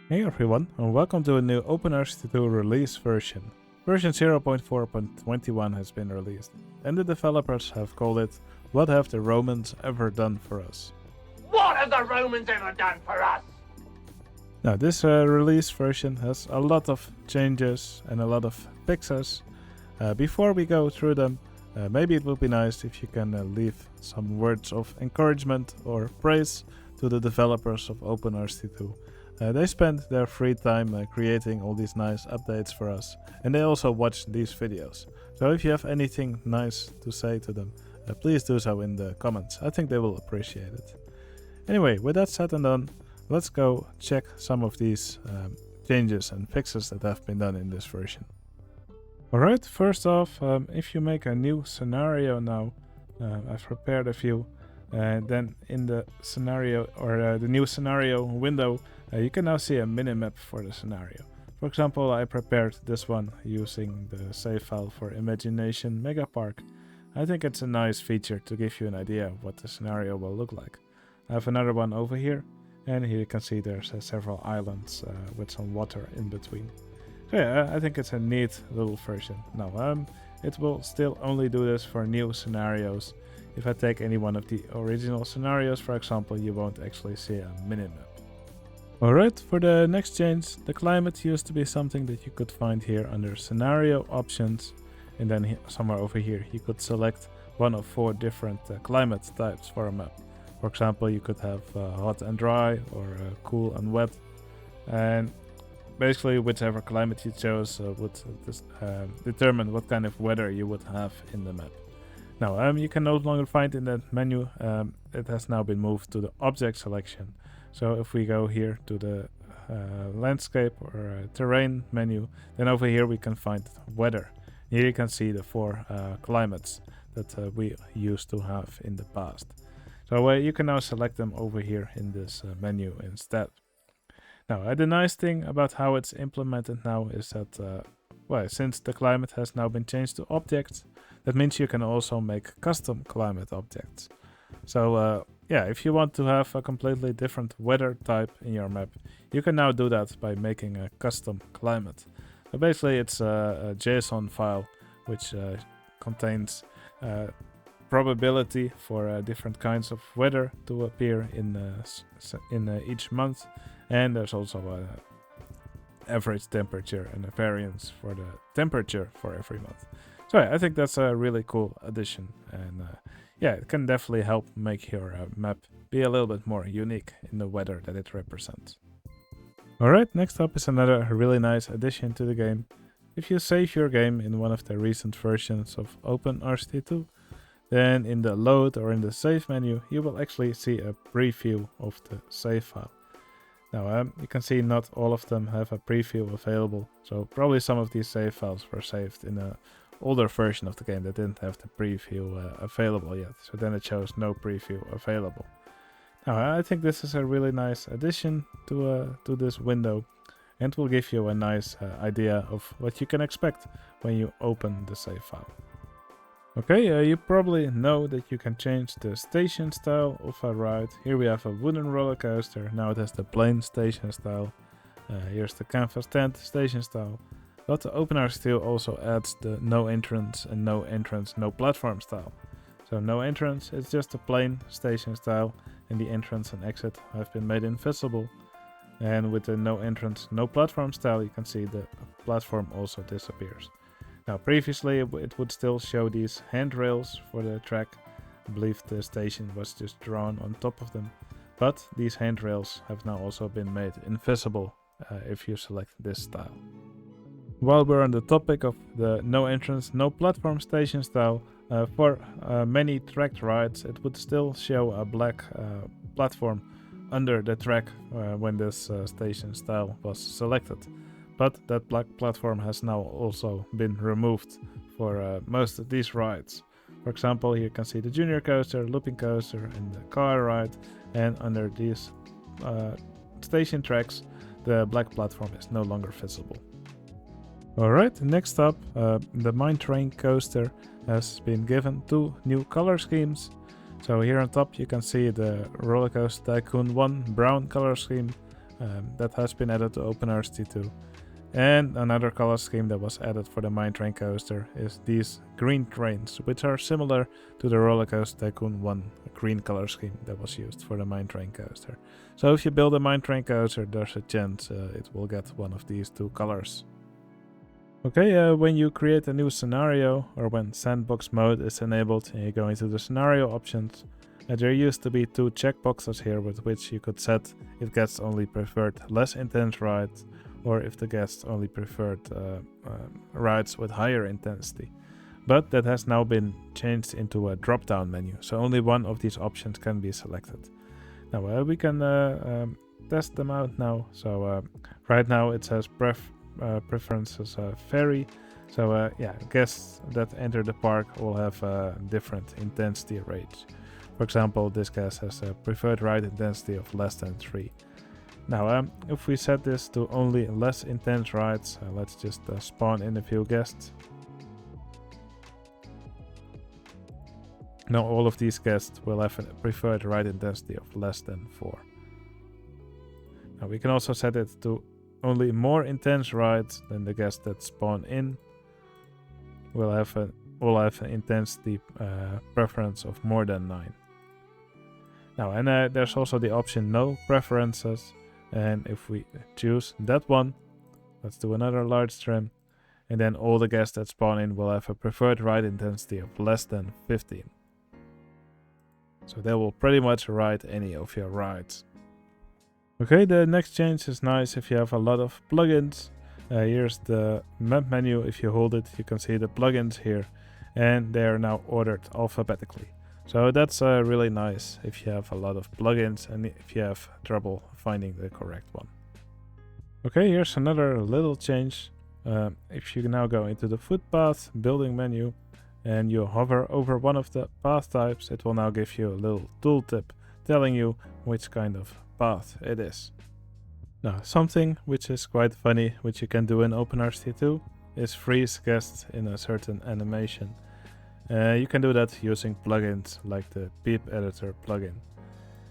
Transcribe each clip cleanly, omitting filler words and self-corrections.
Hey everyone, and welcome to a new OpenRCT2 Release version. Version 0.4.21 has been released, and the developers have called it "What Have the Romans Ever Done For Us?" What have the Romans ever done for us? Now this release version has a lot of changes and a lot of fixes. Before we go through them, maybe it would be nice if you can leave some words of encouragement or praise to the developers of OpenRCT2. They spend their free time creating all these nice updates for us, and they also watch these videos. So if you have anything nice to say to them, please do so in the comments. I think they will appreciate it. Anyway, with that said and done, let's go check some of these changes and fixes that have been done in this version. Alright, first off, if you make a new scenario now, I've prepared a few, then in the scenario or the new scenario window, you can now see a minimap for the scenario. For example, I prepared this one using the save file for Imagination Megapark. I think it's a nice feature to give you an idea of what the scenario will look like. I have another one over here, and here you can see there's several islands with some water in between. So yeah, I think it's a neat little version. Now, it will still only do this for new scenarios. If I take any one of the original scenarios, for example, you won't actually see a minimap. Alright, for the next change, the climate used to be something that you could find here under scenario options, and then somewhere over here you could select one of 4 different climate types for a map. For example, you could have hot and dry, or cool and wet, and basically whichever climate you chose would determine what kind of weather you would have in the map. Now, you can no longer find in that menu, it has now been moved to the object selection. So if we go here to the landscape or terrain menu, then over here we can find weather. Here you can see the 4 climates that we used to have in the past. So you can now select them over here in this menu instead. Now, the nice thing about how it's implemented now is that, since the climate has now been changed to objects, that means you can also make custom climate objects. So if you want to have a completely different weather type in your map, you can now do that by making a custom climate. So basically it's a JSON file which contains probability for different kinds of weather to appear in each month, and there's also a average temperature and a variance for the temperature for every month. So I think that's a really cool addition, and it can definitely help make your map be a little bit more unique in the weather that it represents. Alright, next up is another really nice addition to the game. If you save your game in one of the recent versions of OpenRCT2, then in the load or in the save menu, you will actually see a preview of the save file. Now, you can see not all of them have a preview available, so probably some of these save files were saved in a older version of the game that didn't have the preview available yet, so then it shows no preview available. Now, I think this is a really nice addition to this window, and will give you a nice idea of what you can expect when you open the save file. Okay, you probably know that you can change the station style of a ride. Here we have a wooden roller coaster, now it has the plain station style. Here's the canvas tent station style. But the OpenRCT2 also adds the no entrance and no entrance, no platform style. So no entrance, it's just a plain station style, and the entrance and exit have been made invisible. And with the no entrance, no platform style, you can see the platform also disappears. Now previously it would still show these handrails for the track. I believe the station was just drawn on top of them. But these handrails have now also been made invisible if you select this style. While we're on the topic of the no entrance, no platform station style, for many tracked rides it would still show a black platform under the track when this station style was selected. But that black platform has now also been removed for most of these rides. For example, here you can see the junior coaster, looping coaster and the car ride, and under these station tracks the black platform is no longer visible. Alright, next up, the Mine Train coaster has been given 2 new color schemes. So here on top you can see the Rollercoaster Tycoon 1 brown color scheme that has been added to OpenRCT2. And another color scheme that was added for the Mine Train Coaster is these green trains, which are similar to the Roller Coaster Tycoon 1 green color scheme that was used for the Mine Train Coaster. So if you build a Mine Train Coaster, there's a chance it will get one of these two colors. Okay, when you create a new scenario, or when sandbox mode is enabled and you go into the scenario options, there used to be two checkboxes here with which you could set if guests only preferred less intense rides, or if the guests only preferred rides with higher intensity. But that has now been changed into a drop-down menu, so only one of these options can be selected. Now we can test them out now. So right now it says preferences vary. So yeah, guests that enter the park will have different intensity rates. For example, this guest has a preferred ride intensity of less than 3. Now, if we set this to only less intense rides, let's just spawn in a few guests. Now all of these guests will have a preferred ride intensity of less than 4. Now we can also set it to only more intense rides than the guests that spawn in. Will have an intensity preference of more than 9. Now, and there's also the option no preferences. And if we choose that one, let's do another large trim, and then all the guests that spawn in will have a preferred ride intensity of less than 15. So they will pretty much ride any of your rides. Okay, the next change is nice if you have a lot of plugins. Here's the map menu. If you hold it, you can see the plugins here, and they are now ordered alphabetically. So that's really nice if you have a lot of plugins and if you have trouble finding the correct one. Okay, here's another little change. If you now go into the Footpath building menu and you hover over one of the path types, it will now give you a little tooltip telling you which kind of path it is. Now, something which is quite funny, which you can do in OpenRCT2, is freeze guests in a certain animation. You can do that using plugins like the Peep Editor plugin.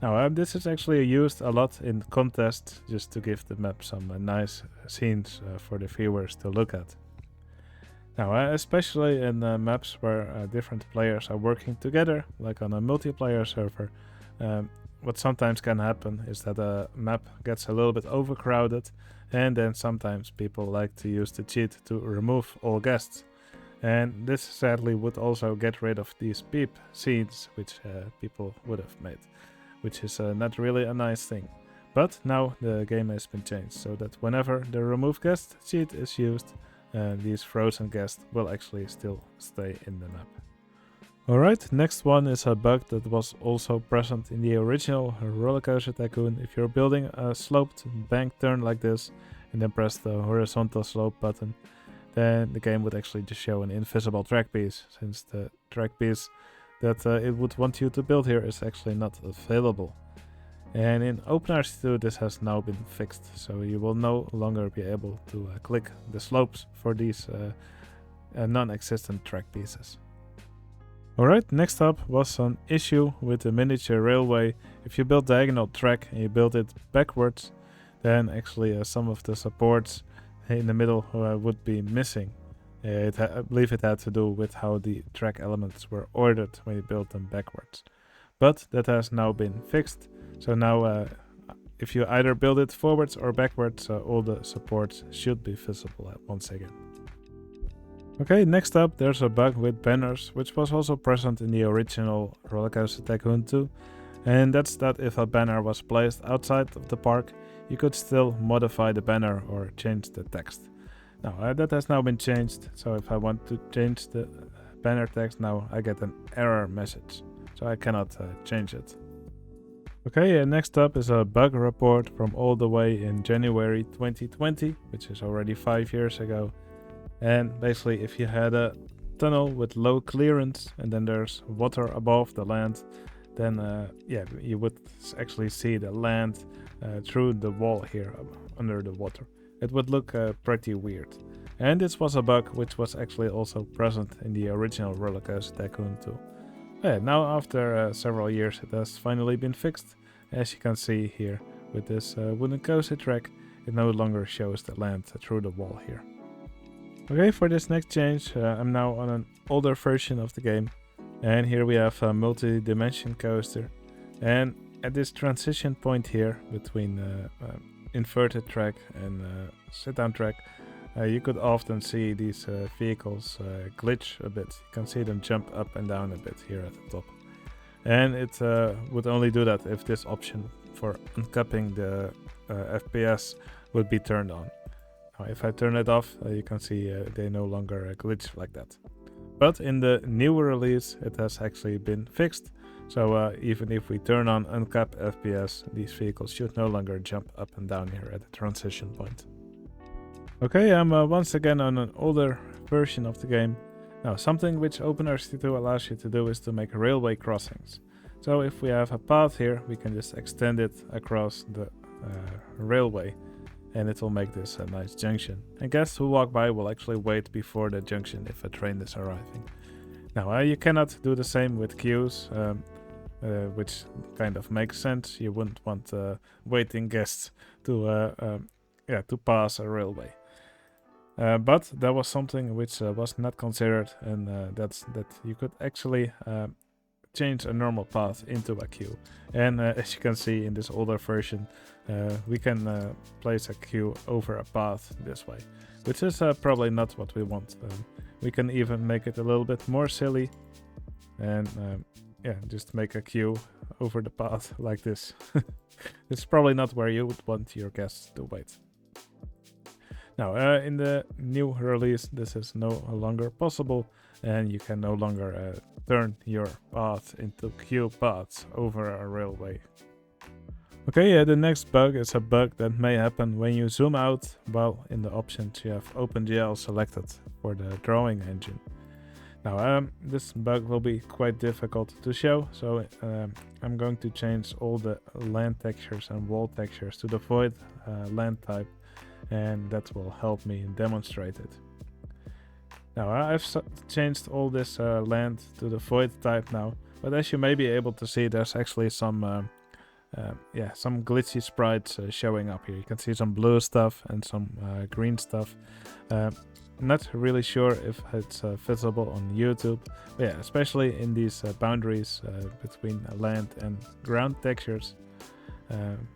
Now, this is actually used a lot in contests just to give the map some nice scenes for the viewers to look at. Now, especially in maps where different players are working together, like on a multiplayer server, what sometimes can happen is that a map gets a little bit overcrowded, and then sometimes people like to use the cheat to remove all guests. And this sadly would also get rid of these peep scenes, which people would have made, which is not really a nice thing. But now the game has been changed, so that whenever the remove guest cheat is used, these frozen guests will actually still stay in the map. Alright, next one is a bug that was also present in the original Roller Coaster Tycoon. If you're building a sloped bank turn like this, and then press the horizontal slope button, then the game would actually just show an invisible track piece, since the track piece that it would want you to build here is actually not available. And in OpenRCT2 this has now been fixed, so you will no longer be able to click the slopes for these non-existent track pieces. Alright, next up was an issue with the miniature railway. If you build diagonal track and you build it backwards, then actually some of the supports in the middle would be missing. I believe it had to do with how the track elements were ordered when you built them backwards. But that has now been fixed, so now if you either build it forwards or backwards, all the supports should be visible once again. Okay, next up there's a bug with banners, which was also present in the original Roller Coaster Tycoon 2, and that's that if a banner was placed outside of the park, you could still modify the banner or change the text. Now that has now been changed, so if I want to change the banner text now, I get an error message, so I cannot change it. Okay, next up is a bug report from all the way in January 2020, which is already 5 years ago. And basically if you had a tunnel with low clearance and then there's water above the land, then yeah, you would actually see the land through the wall here under the water. It would look pretty weird. And this was a bug which was actually also present in the original Roller Coaster Tycoon 2. Yeah, now after several years it has finally been fixed. As you can see here, with this wooden coaster track, it no longer shows the land through the wall here. Okay, for this next change, I'm now on an older version of the game, and here we have a multi-dimension coaster, and at this transition point here between inverted track and sit-down track, you could often see these vehicles glitch a bit. You can see them jump up and down a bit here at the top. And it would only do that if this option for uncapping the FPS would be turned on. Now, if I turn it off, you can see they no longer glitch like that. But in the newer release, it has actually been fixed. So even if we turn on uncap FPS, these vehicles should no longer jump up and down here at the transition point. Okay, I'm once again on an older version of the game. Now, something which OpenRCT2 allows you to do is to make railway crossings. So if we have a path here, we can just extend it across the railway, and it will make this a nice junction. And guests who walk by will actually wait before the junction if a train is arriving. Now, you cannot do the same with queues, which kind of makes sense. You wouldn't want waiting guests to pass a railway. But that was something which was not considered, and that's that you could actually change a normal path into a queue. And as you can see in this older version, we can place a queue over a path this way, which is probably not what we want. We can even make it a little bit more silly and just make a queue over the path like this. It's probably not where you would want your guests to wait. Now, in the new release, this is no longer possible, and you can no longer turn your path into queue paths over a railway. Okay, the next bug is a bug that may happen when you zoom out while in the options you have OpenGL selected for the drawing engine. Now, this bug will be quite difficult to show, so I'm going to change all the land textures and wall textures to the void land type, and that will help me demonstrate it. Now, I've changed all this land to the void type now, but as you may be able to see, there's actually some glitchy sprites showing up here. You can see some blue stuff and some green stuff. Not really sure if it's visible on YouTube, but yeah, especially in these boundaries between land and ground textures,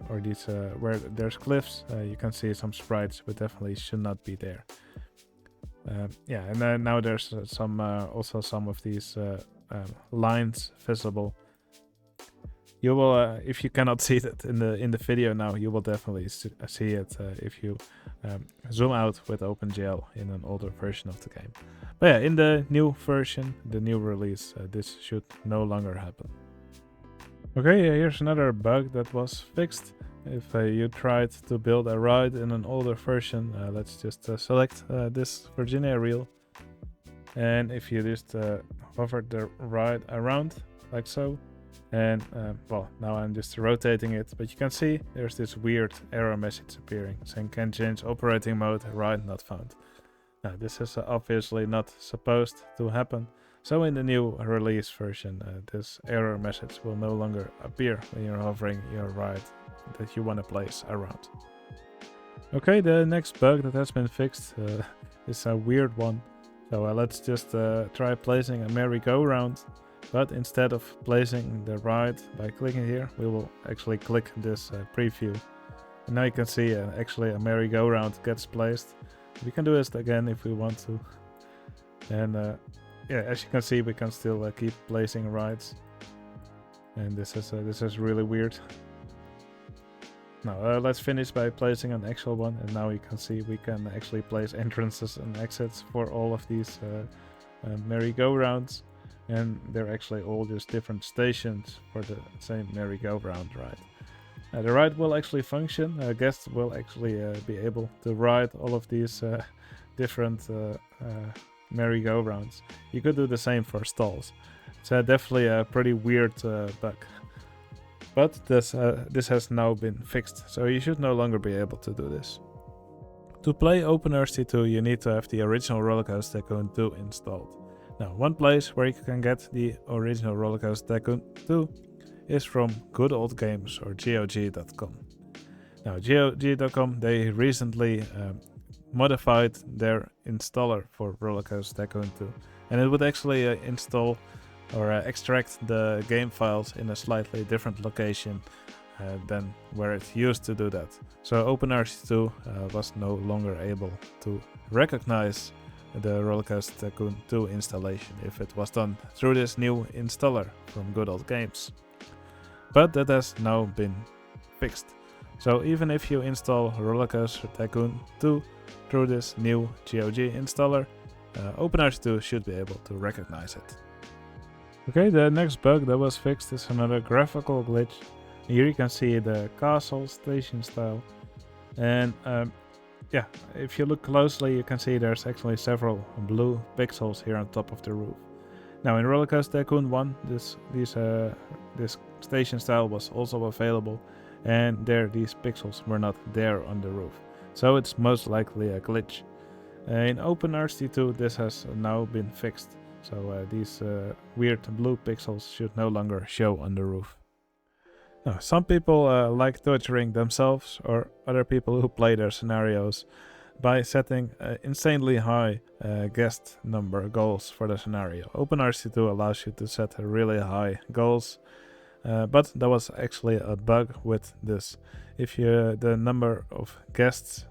or these where there's cliffs, you can see some sprites which definitely should not be there. And then now there's also some of these lines visible. You will, if you cannot see it in the video now, you will definitely see it if you zoom out with OpenGL in an older version of the game. But yeah, in the new version, the new release, this should no longer happen. Okay, here's another bug that was fixed. If you tried to build a ride in an older version, let's just select this Virginia reel. And if you just hover the ride around, like so, and now I'm just rotating it, but you can see there's this weird error message appearing saying can change operating mode, ride not found. Now this is obviously not supposed to happen, so in the new release version this error message will no longer appear when you're hovering your ride that you want to place around. Okay, the next bug that has been fixed is a weird one. So let's just try placing a merry-go-round. But instead of placing the ride by clicking here, we will actually click this preview. And now you can see actually a merry-go-round gets placed. We can do this again if we want to. And as you can see, we can still keep placing rides. And this is really weird. Now let's finish by placing an actual one. And now you can see we can actually place entrances and exits for all of these merry-go-rounds. And they're actually all just different stations for the same merry-go-round ride. The ride will actually function. Guests will actually be able to ride all of these different merry-go-rounds. You could do the same for stalls. It's definitely a pretty weird bug. But this has now been fixed, so you should no longer be able to do this. To play OpenRCT2, you need to have the original Rollercoaster Tycoon 2 installed. Now, one place where you can get the original Rollercoaster Tycoon 2 is from Good Old Games or GOG.com. Now GOG.com, they recently modified their installer for Roller Coaster Tycoon 2, and it would actually install or extract the game files in a slightly different location than where it used to do that. So OpenRCT2 was no longer able to recognize the Roller Coaster Tycoon 2 installation if it was done through this new installer from Good Old Games. But that has now been fixed. So even if you install Roller Coaster Tycoon 2 through this new GOG installer, OpenRCT2 should be able to recognize it. Okay, the next bug that was fixed is another graphical glitch. Here you can see the castle station style, and yeah, if you look closely you can see there's actually several blue pixels here on top of the roof. Now in Roller Coaster Tycoon 1 this station style was also available, and these pixels were not there on the roof, so it's most likely a glitch. In OpenRCT2 this has now been fixed, so these weird blue pixels should no longer show on the roof. Now, some people like torturing themselves or other people who play their scenarios by setting insanely high guest number goals for the scenario. OpenRCT2 allows you to set really high goals, but there was actually a bug with this. If the number of guests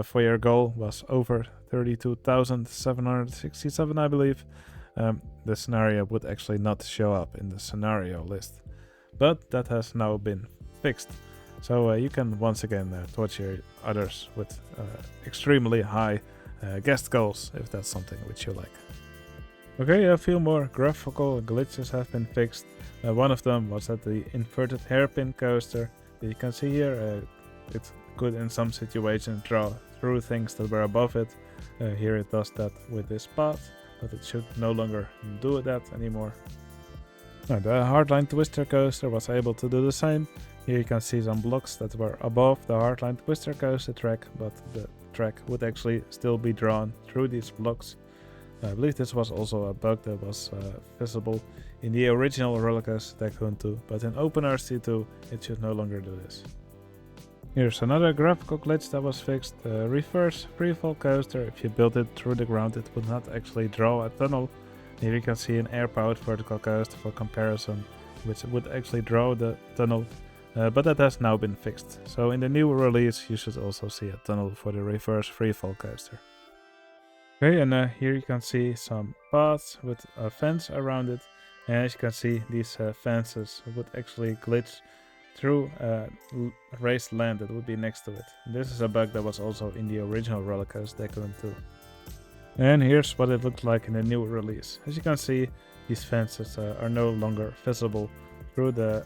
for your goal was over 32,767, I believe, the scenario would actually not show up in the scenario list. But that has now been fixed, so you can once again torture others with extremely high guest goals if that's something which you like. Okay, a few more graphical glitches have been fixed. One of them was at the inverted hairpin coaster. You can see here it could in some situations draw through things that were above it. Here it does that with this path, but it should no longer do that anymore. Now, the Heartline Twister Coaster was able to do the same. Here you can see some blocks that were above the Heartline Twister Coaster track, but the track would actually still be drawn through these blocks. I believe this was also a bug that was visible in the original Roller Coaster Tycoon 2, but in OpenRCT2 it should no longer do this. Here's another graphical glitch that was fixed. Reverse Freefall Coaster, if you built it through the ground it would not actually draw a tunnel. Here you can see an air-powered vertical coaster for comparison, which would actually draw the tunnel, but that has now been fixed. So in the new release you should also see a tunnel for the reverse freefall coaster. Okay, and here you can see some paths with a fence around it, and as you can see these fences would actually glitch through raised land that would be next to it. This is a bug that was also in the original Roller Coaster Tycoon 2. And here's what it looked like in the new release. As you can see, these fences are no longer visible through the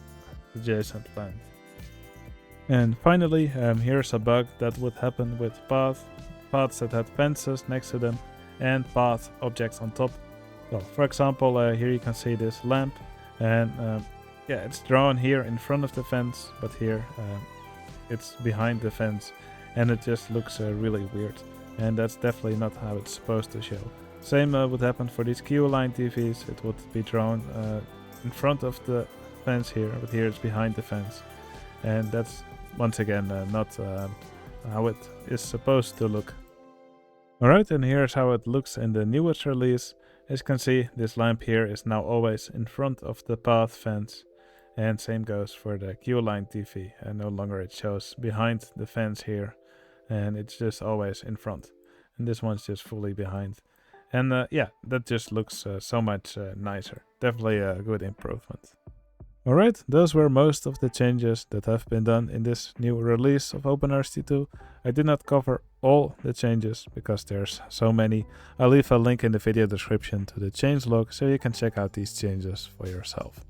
adjacent land. And finally, here's a bug that would happen with paths that had fences next to them and path objects on top. Well, for example, here you can see this lamp, and yeah, it's drawn here in front of the fence, but here it's behind the fence, and it just looks really weird. And that's definitely not how it's supposed to show. Same would happen for these queue-line TVs. It would be drawn in front of the fence here, but here it's behind the fence. And that's once again not how it is supposed to look. Alright, and here's how it looks in the newest release. As you can see, this lamp here is now always in front of the path fence. And same goes for the queue-line TV. And no longer it shows behind the fence here. And it's just always in front, and this one's just fully behind, and yeah, that just looks so much nicer. Definitely a good improvement. Alright, those were most of the changes that have been done in this new release of OpenRCT2. I did not cover all the changes because there's so many. I'll leave a link in the video description to the changelog so you can check out these changes for yourself.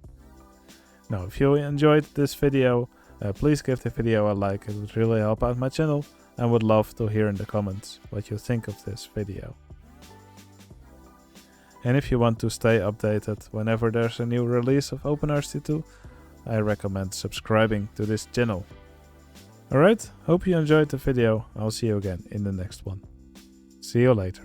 Now, if you enjoyed this video, please give the video a like. It would really help out my channel. I would love to hear in the comments what you think of this video. And if you want to stay updated whenever there's a new release of OpenRCT2, I recommend subscribing to this channel. Alright, hope you enjoyed the video. I'll see you again in the next one. See you later.